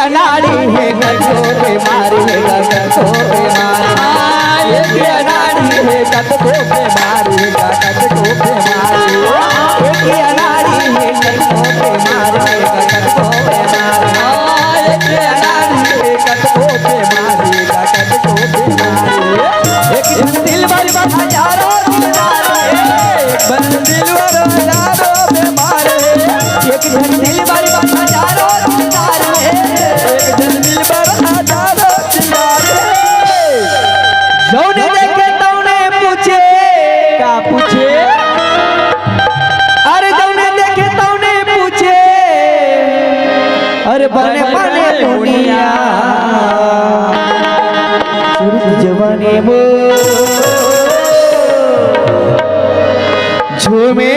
अनाड़ी है कतो बीमारी है कतो बीमारी एक अनाड़ी है कतो बीमारी है कतो बीमारी एक अनाड़ी है कतो बीमारी है कतो बीमारी एक अनाड़ी है कतो बीमारी है कतो बीमारी एक दिल भर हजारों बीमार बन दिल भर हजारों बीमार एक दिल भर हजारों बीमार एक दिल भर हजारों बीमार जौने देखे तौने पूछे का पूछे अरे जौने देखे तौने पूछे अरे बने बने दुनिया जवानी वो झूमे